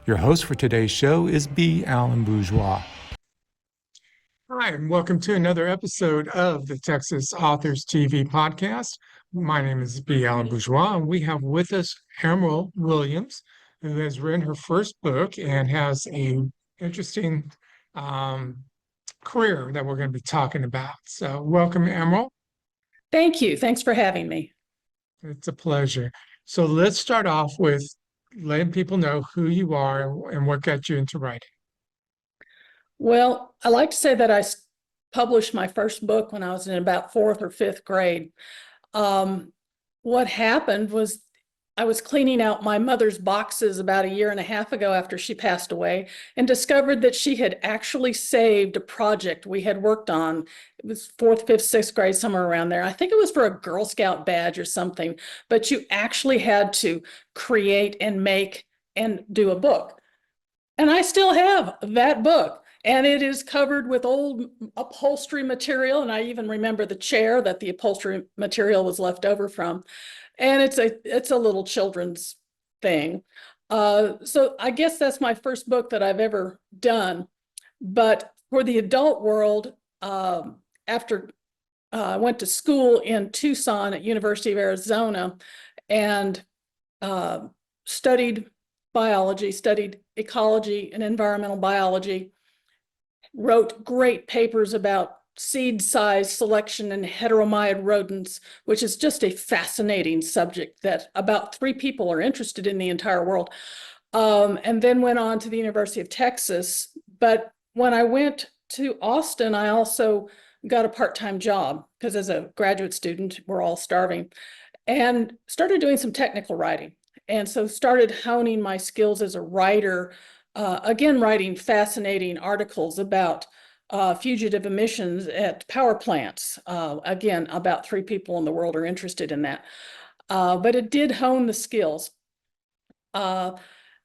Your host for today's show is B. Allen Bourgeois. Hi, and welcome to another episode of the Texas Authors TV podcast. My name is B. Allen Bourgeois, and we have with us Emeryl Williams, who has written her first book and has a interesting career that we're going to be talking about. So, welcome, Emeryl. Thank you. Thanks for having me. It's a pleasure. So, let's start off with letting people know who you are and what got you into writing. Well, I like to say that I published my first book when I was in about fourth or fifth grade. What happened was I was cleaning out my mother's boxes about a year and a half ago after she passed away and discovered that she had actually saved a project we had worked on. It was fourth, fifth, sixth grade, somewhere around there. I think it was for a Girl Scout badge or something, but you actually had to create and make and do a book. And I still have that book. And it is covered with old upholstery material. And I even remember the chair that the upholstery material was left over from. And it's a little children's thing. So I guess that's my first book that I've ever done. But for the adult world, after I went to school in Tucson at University of Arizona and studied biology, studied ecology and environmental biology, wrote great papers about seed size selection in heteromyid rodents, which is just a fascinating subject that about 3 people are interested in the entire world. And then went on to the University of Texas. But when I went to Austin, I also got a part-time job because as a graduate student, we're all starving, and started doing some technical writing. And so started honing my skills as a writer, again, writing fascinating articles about fugitive emissions at power plants. Again, about 3 people in the world are interested in that. But it did hone the skills. I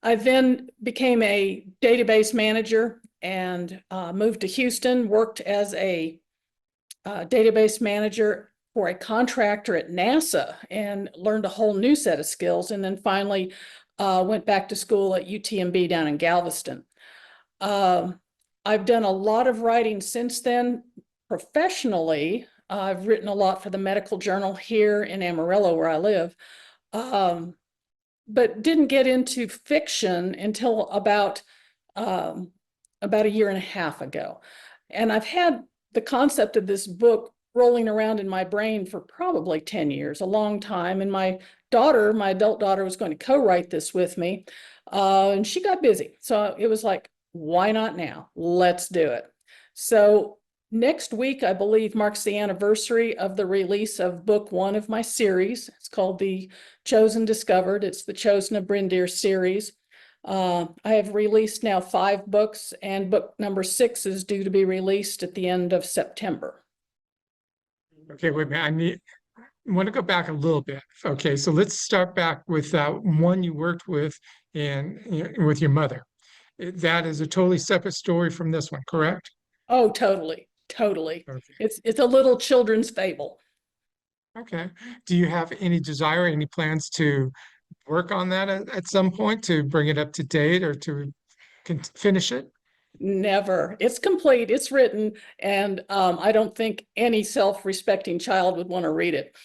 then became a database manager and moved to Houston, worked as a database manager for a contractor at NASA and learned a whole new set of skills. And then finally went back to school at UTMB down in Galveston. I've done a lot of writing since then. Professionally, I've written a lot for the medical journal here in Amarillo, where I live, but didn't get into fiction until about a year and a half ago. And I've had the concept of this book rolling around in my brain for probably 10 years, a long time. And my daughter, my adult daughter, was going to co-write this with me, and she got busy. So it was like, why not now? Let's do it. So next week, I believe, marks the anniversary of the release of book 1 of my series. It's called the Chosen Discovered. It's the Chosen of Bryndir series. I have released now 5 books, and book number 6 is due to be released at the end of September. Okay, wait a minute. I want to go back a little bit. Okay, so let's start back with one you worked with with your mother. That is a totally separate story from this one, correct? Oh, totally. Okay. It's a little children's fable. Okay. Do you have any desire, any plans to work on that at some point to bring it up to date or to finish it? Never. It's complete. It's written, and I don't think any self-respecting child would want to read it.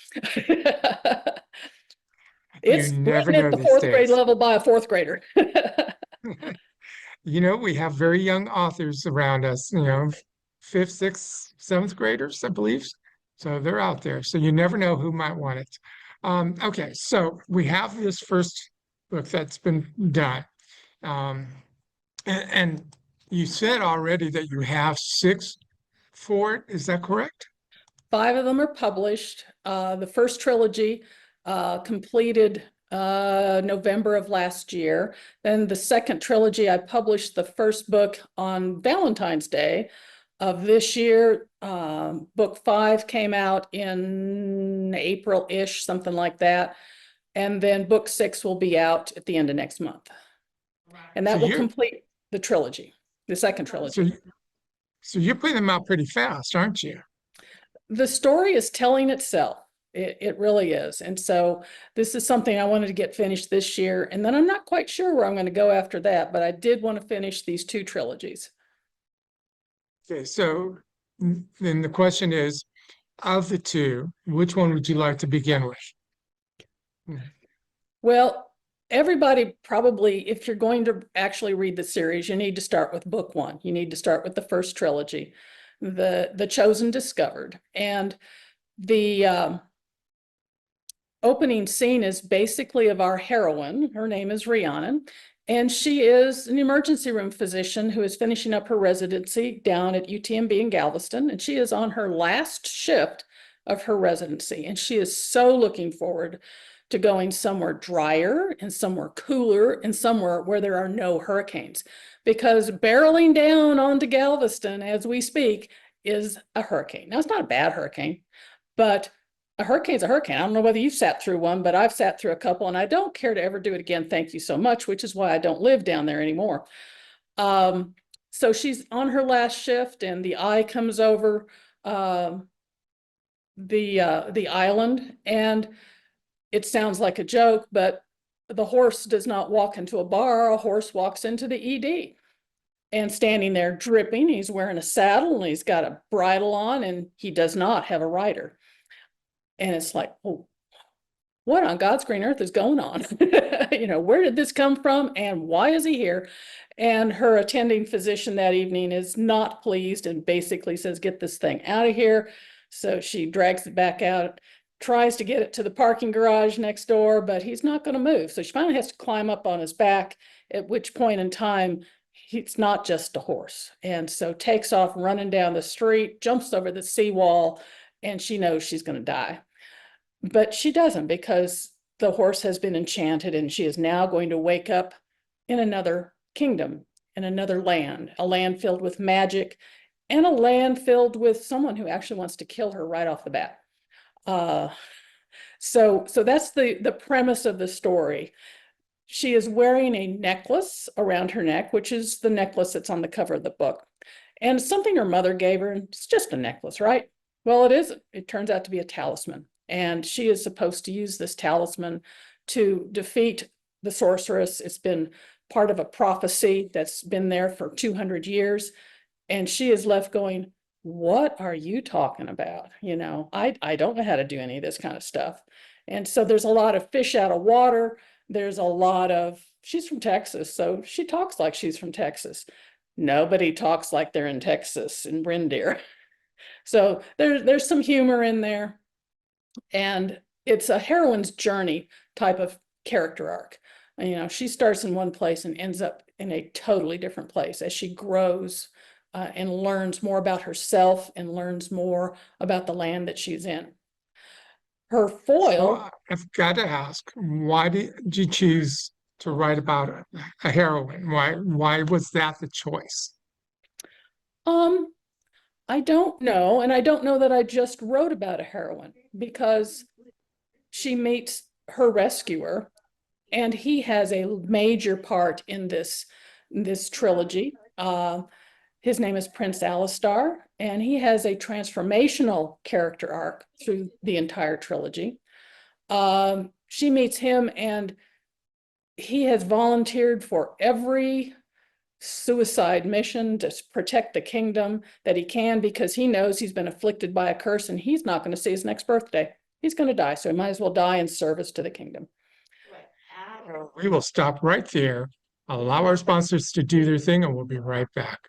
It's never written know at the these 4th grade days. level by a 4th grader. We have very young authors around us, 5th, 6th, 7th graders, I believe. So they're out there. So you never know who might want it. Okay, so we have this first book that's been done. And you said already that you have 6 for it. Is that correct? 5 of them are published. The first trilogy completed November of last year. Then the second trilogy, I published the first book on Valentine's Day of this year. Book 5 came out in April-ish, something like that. And then book 6 will be out at the end of next month. And that will complete the trilogy, the second trilogy. So you're putting them out pretty fast, aren't you? The story is telling itself. It really is. And so this is something I wanted to get finished this year. And then I'm not quite sure where I'm going to go after that, but I did want to finish these 2 trilogies. Okay, so then the question is, of the 2, which one would you like to begin with? Well, everybody probably, if you're going to actually read the series, you need to start with book 1. You need to start with the first trilogy, the Chosen Discovered. And the opening scene is basically of our heroine. Her name is Rhiannon, and she is an emergency room physician who is finishing up her residency down at UTMB in Galveston, and she is on her last shift of her residency, and she is so looking forward to going somewhere drier and somewhere cooler and somewhere where there are no hurricanes, because barreling down onto Galveston as we speak is a hurricane. Now, it's not a bad hurricane, but a hurricane's a hurricane. I don't know whether you've sat through one, but I've sat through a couple, and I don't care to ever do it again. Thank you so much, which is why I don't live down there anymore. So she's on her last shift, and the eye comes over the island, and it sounds like a joke, but the horse does not walk into a bar. A horse walks into the ED. And standing there dripping, he's wearing a saddle and he's got a bridle on, and he does not have a rider. And it's like, oh, what on God's green earth is going on? Where did this come from and why is he here? And her attending physician that evening is not pleased and basically says, get this thing out of here. So she drags it back out, tries to get it to the parking garage next door, but he's not going to move. So she finally has to climb up on his back, at which point in time, it's not just a horse. And so takes off running down the street, jumps over the seawall, and she knows she's going to die. But she doesn't, because the horse has been enchanted, and she is now going to wake up in another kingdom, in another land, a land filled with magic, and a land filled with someone who actually wants to kill her right off the bat. So that's the premise of the story. She is wearing a necklace around her neck, which is the necklace that's on the cover of the book. And something her mother gave her, and it's just a necklace, right? Well, it isn't. It turns out to be a talisman. And she is supposed to use this talisman to defeat the sorceress. It's been part of a prophecy that's been there for 200 years. And she is left going, what are you talking about? I don't know how to do any of this kind of stuff. And so there's a lot of fish out of water. There's a lot of, she's from Texas, so she talks like she's from Texas. Nobody talks like they're in Texas, in Bryndir. So there's some humor in there. And it's a heroine's journey type of character arc. She starts in one place and ends up in a totally different place as she grows and learns more about herself and learns more about the land that she's in. Her foil. So I've got to ask, why did you choose to write about a heroine? Why was that the choice? I don't know. And I don't know that I just wrote about a heroine, because she meets her rescuer, and he has a major part in this trilogy. His name is Prince Alistar, and he has a transformational character arc through the entire trilogy. She meets him, and he has volunteered for every suicide mission to protect the kingdom that he can, because he knows he's been afflicted by a curse and he's not going to see his next birthday. He's going to die, so he might as well die in service to the kingdom. We will stop right there, allow our sponsors to do their thing, and we'll be right back.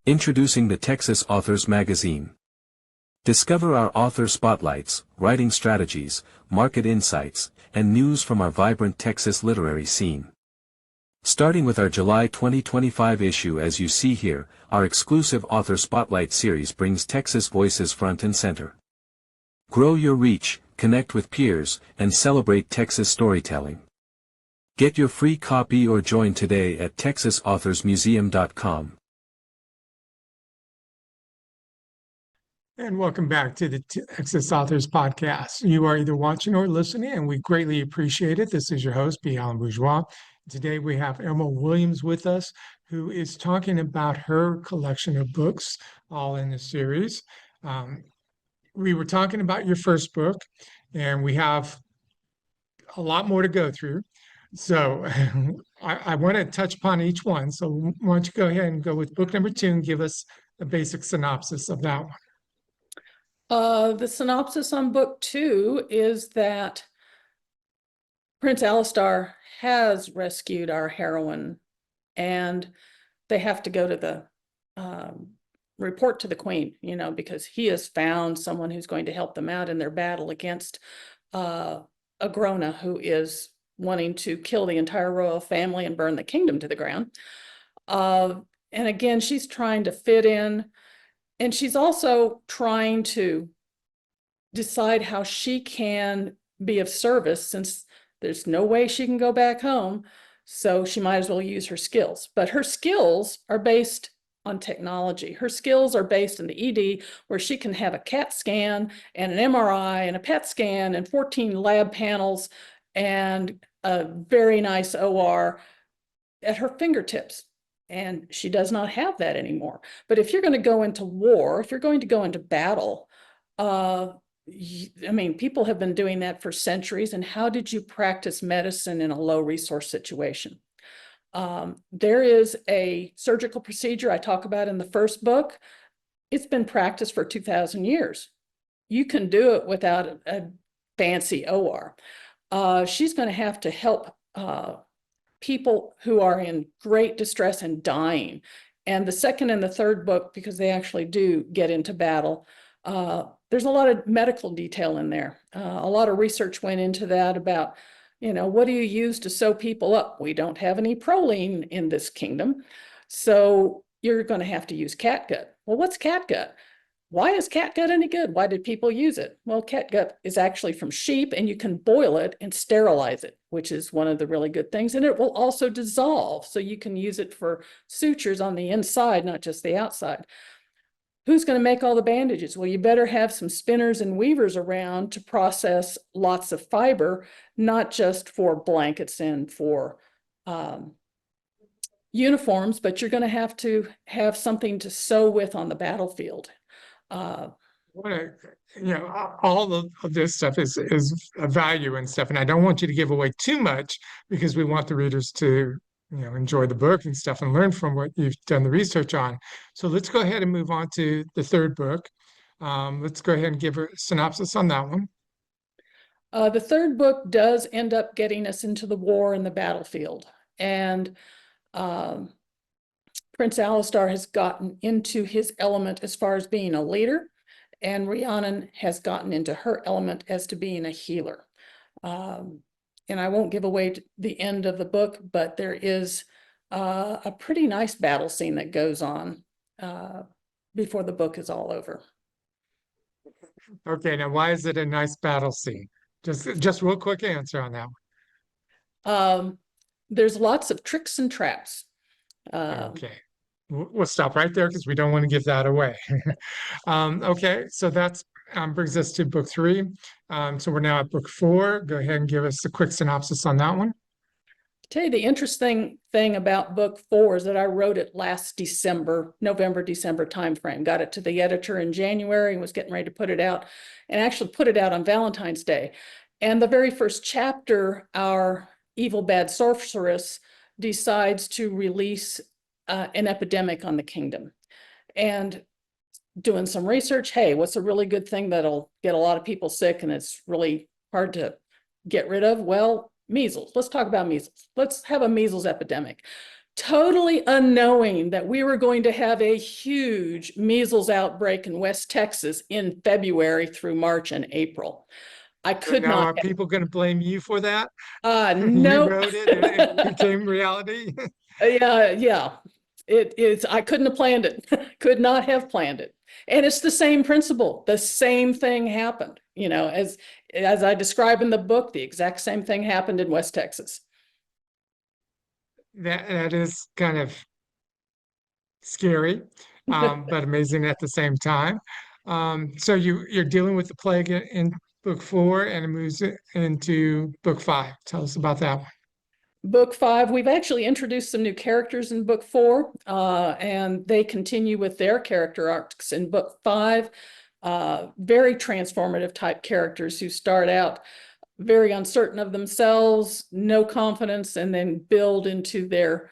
Introducing the Texas Authors Magazine. Discover our author spotlights, writing strategies, market insights, and news from our vibrant Texas literary scene. Starting with our July 2025 issue, as you see here, our exclusive Author Spotlight series brings Texas voices front and center. Grow your reach, connect with peers, and celebrate Texas storytelling. Get your free copy or join today at texasauthorsmuseum.com. And welcome back to the Texas Authors Podcast. You are either watching or listening, and we greatly appreciate it. This is your host, B. Alan Bourgeois. Today we have Emeryl Williams with us, who is talking about her collection of books, all in the series. We were talking about your first book, and we have a lot more to go through. So I want to touch upon each one. So why don't you go ahead and go with book number 2 and give us a basic synopsis of that one. The synopsis on book 2 is that Prince Alistar has rescued our heroine, and they have to go to the report to the Queen, because he has found someone who's going to help them out in their battle against Agrona, who is wanting to kill the entire royal family and burn the kingdom to the ground. And again, she's trying to fit in, and she's also trying to decide how she can be of service, since there's no way she can go back home. So she might as well use her skills. But her skills are based on technology. Her skills are based in the ED, where she can have a CAT scan and an MRI and a PET scan and 14 lab panels and a very nice OR at her fingertips. And she does not have that anymore. But if you're going to go into war, if you're going to go into battle, people have been doing that for centuries. And how did you practice medicine in a low resource situation? There is a surgical procedure I talk about in the first book. It's been practiced for 2,000 years. You can do it without a fancy OR. She's going to have to help people who are in great distress and dying. And the second and the third book, because they actually do get into battle, there's a lot of medical detail in there. A lot of research went into that about, what do you use to sew people up? We don't have any proline in this kingdom. So you're going to have to use catgut. Well, what's catgut? Why is catgut any good? Why did people use it? Well, catgut is actually from sheep, and you can boil it and sterilize it, which is one of the really good things. And it will also dissolve, so you can use it for sutures on the inside, not just the outside. Who's going to make all the bandages? Well, you better have some spinners and weavers around to process lots of fiber, not just for blankets and for uniforms, but you're going to have something to sew with on the battlefield. All of this stuff is a value and stuff, and I don't want you to give away too much, because we want the readers to enjoy the book and stuff and learn from what you've done the research on. So let's go ahead and move on to the third book. Let's go ahead and give a synopsis on that one. The third book does end up getting us into the war and the battlefield, and Prince Alistar has gotten into his element as far as being a leader, and Rhiannon has gotten into her element as to being a healer. And I won't give away the end of the book, but there is a pretty nice battle scene that goes on before the book is all over. Okay, now why is it a nice battle scene? Just real quick answer on that one. There's lots of tricks and traps. Okay. We'll stop right there, because we don't want to give that away. Okay, so that brings us to book 3. So we're now at book 4. Go ahead and give us a quick synopsis on that one. Tell you the interesting thing about book 4 is that I wrote it last December, November-December timeframe. Got it to the editor in January and was getting ready to put it out, and actually put it out on Valentine's Day. And the very first chapter, our evil bad sorceress decides to release an epidemic on the kingdom. And doing some research, hey, what's a really good thing that'll get a lot of people sick and it's really hard to get rid of? Well, measles. Let's talk about measles. Let's have a measles epidemic. Totally unknowing that we were going to have a huge measles outbreak in West Texas in February through March and April. I could now, not. Are people going to blame you for that? No. You wrote it and it became reality. Yeah. It is. I couldn't have planned it. Could not have planned it. And it's the same principle. The same thing happened, as I describe in the book, the exact same thing happened in West Texas. That is kind of scary, but amazing at the same time. So you're dealing with the plague in book 4, and it moves into book 5. Tell us about that one. Book 5, we've actually introduced some new characters in book 4, and they continue with their character arcs in book 5. Very transformative type characters who start out very uncertain of themselves, no confidence, and then build into their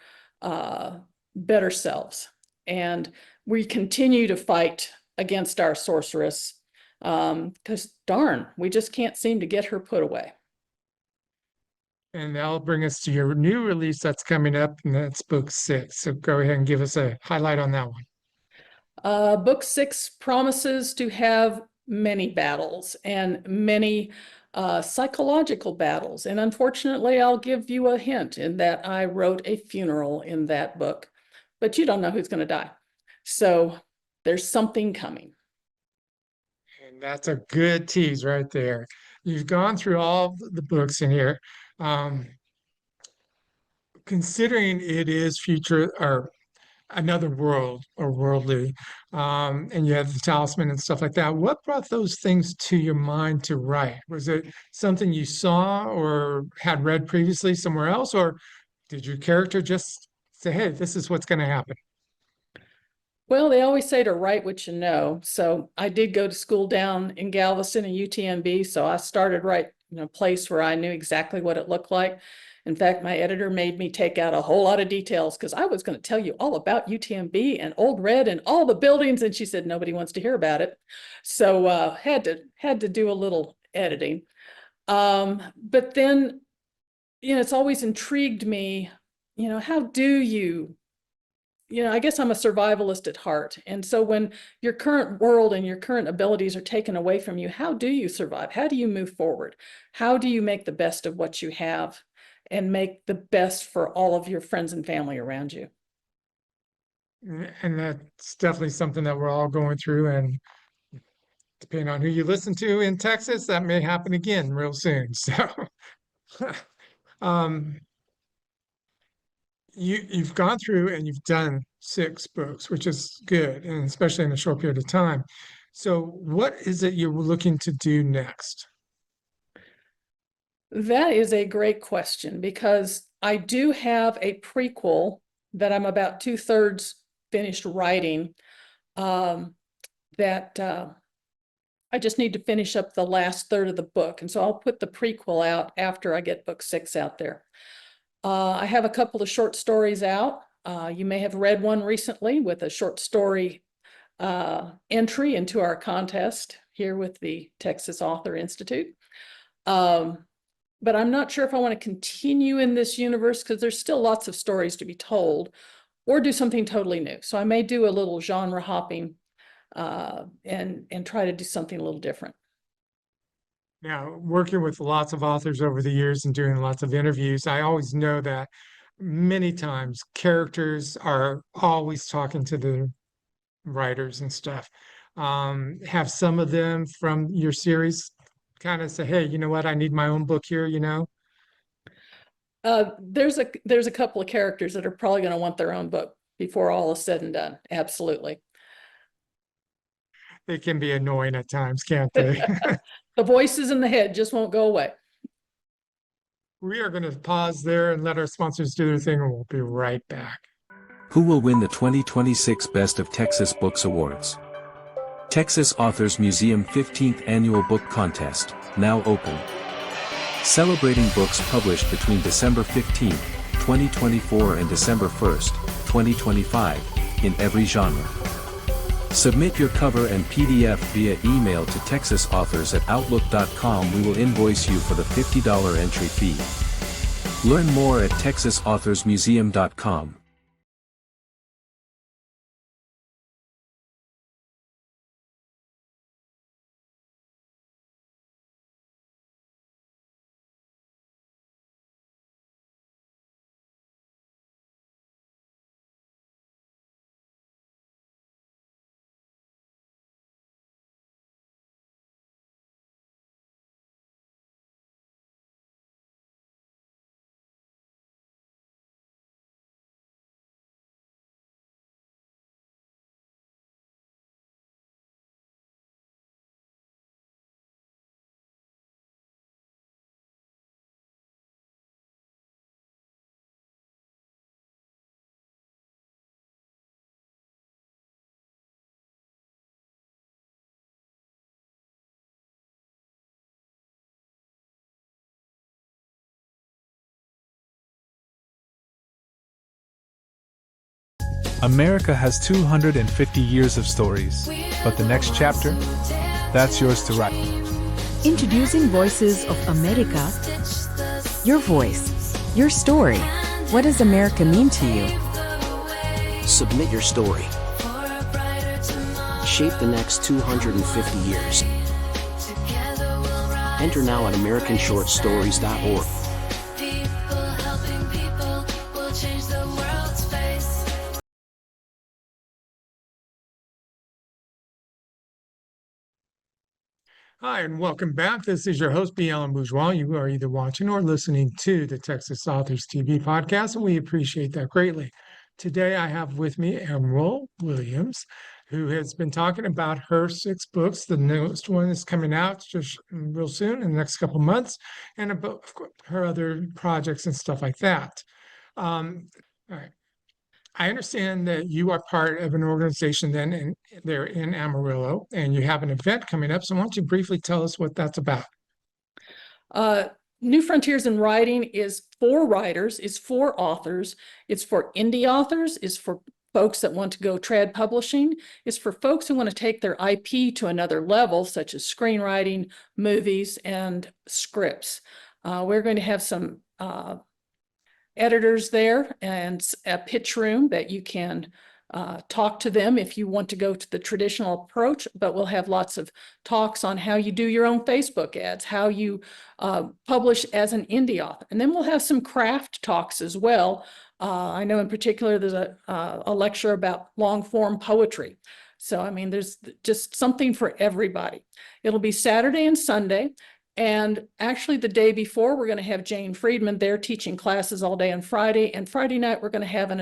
better selves. And we continue to fight against our sorceress because darn, we just can't seem to get her put away. And that'll bring us to your new release that's coming up, and that's book 6. So go ahead and give us a highlight on that one. Book 6 promises to have many battles and many psychological battles. And unfortunately, I'll give you a hint in that I wrote a funeral in that book, but you don't know who's going to die. So there's something coming. And that's a good tease right there. You've gone through all the books in here. Um, Considering it is future or another world or worldly, and you have the talisman and stuff like that, what brought those things to your mind to write? Was it something you saw or had read previously somewhere else, or did your character just say, hey, this is what's going to happen? Well, they always say to write what you know. So I did go to school down in Galveston and UTMB. So I started right in a place where I knew exactly what it looked like. In fact, my editor made me take out a whole lot of details because I was going to tell you all about UTMB and Old Red and all the buildings. And she said, nobody wants to hear about it. So had to do a little editing. But then, it's always intrigued me, how do you I guess I'm a survivalist at heart. And so when your current world and your current abilities are taken away from you, how do you survive? How do you move forward? How do you make the best of what you have and make the best for all of your friends and family around you? And that's definitely something that we're all going through. And depending on who you listen to in Texas, that may happen again real soon. So, um, you've gone through and you've done 6 books, which is good, and especially in a short period of time. So, what is it you're looking to do next? That is a great question because I do have a prequel that I'm about 2/3 finished writing that I just need to finish up the last third of the book. And so I'll put the prequel out after I get book 6 out there. I have a couple of short stories out. You may have read one recently with a short story entry into our contest here with the Texas Author Institute. But I'm not sure if I want to continue in this universe because there's still lots of stories to be told or do something totally new. So I may do a little genre hopping and try to do something a little different. Now, working with lots of authors over the years and doing lots of interviews, I always know that many times characters are always talking to the writers and stuff. Have some of them from your series kind of say, hey, you know what, I need my own book here. There's a couple of characters that are probably going to want their own book before all is said and done. Absolutely. They can be annoying at times, can't they? The voices in the head just won't go away. We are going to pause there and let our sponsors do their thing, and we'll be right back. Who will win the 2026 Best of Texas Books Awards? Texas Authors Museum 15th Annual Book Contest, now open. Celebrating books published between December 15, 2024 and December 1, 2025, in every genre. Submit your cover and PDF via email to texasauthors@outlook.com. We will invoice you for the $50 entry fee. Learn more at texasauthors.museum.com. America has 250 years of stories, but the next chapter? That's yours to write. Introducing Voices of America. Your voice, your story. What does America mean to you? Submit your story. Shape the next 250 years. Enter now at AmericanShortStories.org. Hi, and welcome back. This is your host, B. Alan Bourgeois. You are either watching or listening to the Texas Authors TV podcast, and we appreciate that greatly. Today, I have with me Emeryl Williams, who has been talking about her 6 books. The newest one is coming out just real soon in the next couple months, and about of course, her other projects and stuff like that. All right. I understand that you are part of an organization then there in Amarillo, and you have an event coming up. So why don't you briefly tell us what that's about? New Frontiers in Writing is for writers, is for authors, it's for indie authors, it's for folks that want to go trad publishing, it's for folks who want to take their IP to another level, such as screenwriting, movies, and scripts. We're going to have some editors there and a pitch room that you can talk to them if you want to go to the traditional approach, but we'll have lots of talks on how you do your own Facebook ads, how you publish as an indie author. And then we'll have some craft talks as well. I know in particular there's a lecture about long form poetry. So, I mean, there's just something for everybody. It'll be Saturday and Sunday. And actually the day before, we're going to have Jane Friedman there teaching classes all day on Friday. And Friday night, we're going to have an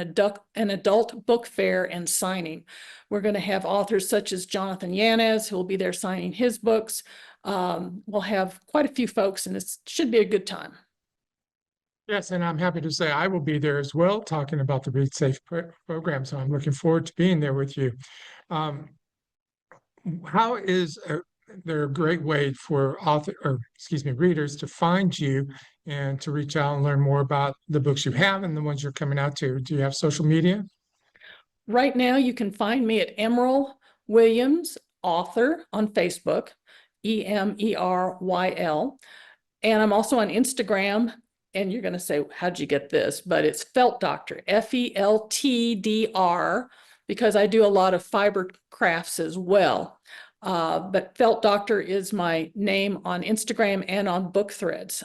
adult book fair and signing. We're going to have authors such as Jonathan Yanez, who will be there signing his books. We'll have quite a few folks, and it should be a good time. Yes, and I'm happy to say I will be there as well, talking about the Read Safe program. So I'm looking forward to being there with you. How is there a great way for readers to find you and to reach out and learn more about the books you have and the ones you're coming out to? Do you have social media? Right now, you can find me at Emeryl Williams, author on Facebook, Emeryl. And I'm also on Instagram. And you're going to say, how'd you get this? But it's Felt Doctor, FELTDR, because I do a lot of fiber crafts as well. But Felt Doctor is my name on Instagram and on Book Threads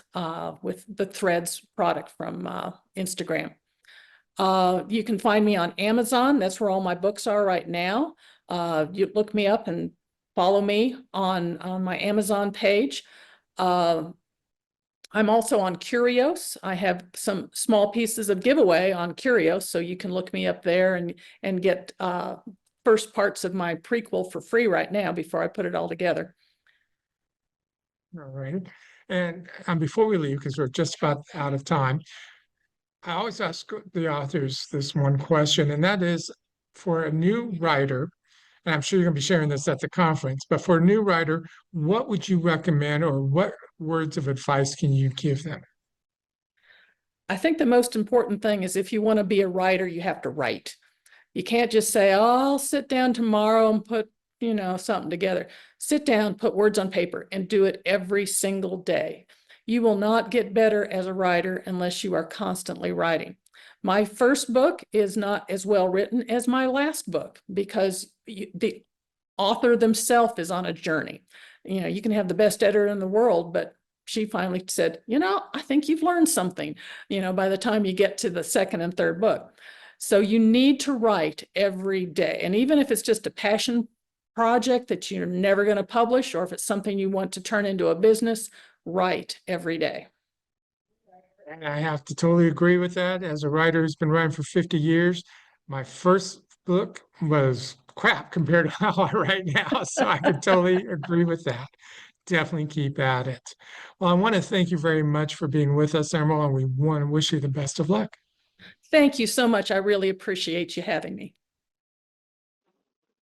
with the Threads product from Instagram. You can find me on Amazon. That's where all my books are right now. You look me up and follow me on my Amazon page. I'm also on Curios. I have some small pieces of giveaway on Curios, so you can look me up there and get first parts of my prequel for free right now before I put it all together. All right. And before we leave, because we're just about out of time, I always ask the authors this one question, and that is for a new writer, and I'm sure you're going to be sharing this at the conference, but for a new writer, what would you recommend or what words of advice can you give them? I think the most important thing is if you want to be a writer, you have to write. You can't just say, oh, I'll sit down tomorrow and put, something together. Sit down, put words on paper, and do it every single day. You will not get better as a writer unless you are constantly writing. My first book is not as well written as my last book because the author themselves is on a journey. You can have the best editor in the world, but she finally said, I think you've learned something, by the time you get to the second and third book. So you need to write every day. And even if it's just a passion project that you're never going to publish, or if it's something you want to turn into a business, write every day. And I have to totally agree with that. As a writer who's been writing for 50 years, my first book was crap compared to how I write now. So I can totally agree with that. Definitely keep at it. Well, I want to thank you very much for being with us, Emeryl, and we want to wish you the best of luck. Thank you so much. I really appreciate you having me.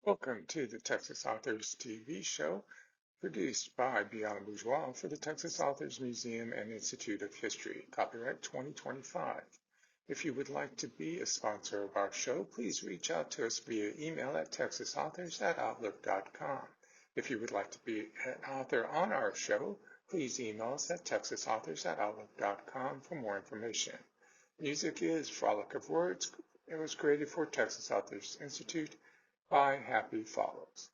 Welcome to the Texas Authors TV show, produced by B. Alan Bourgeois for the Texas Authors Museum and Institute of History, copyright 2025. If you would like to be a sponsor of our show, please reach out to us via email at texasauthors@outlook.com. If you would like to be an author on our show, please email us at texasauthors@outlook.com for more information. Music is Frolic of Words. It was created for Texas Authors Institute by Happy Follows.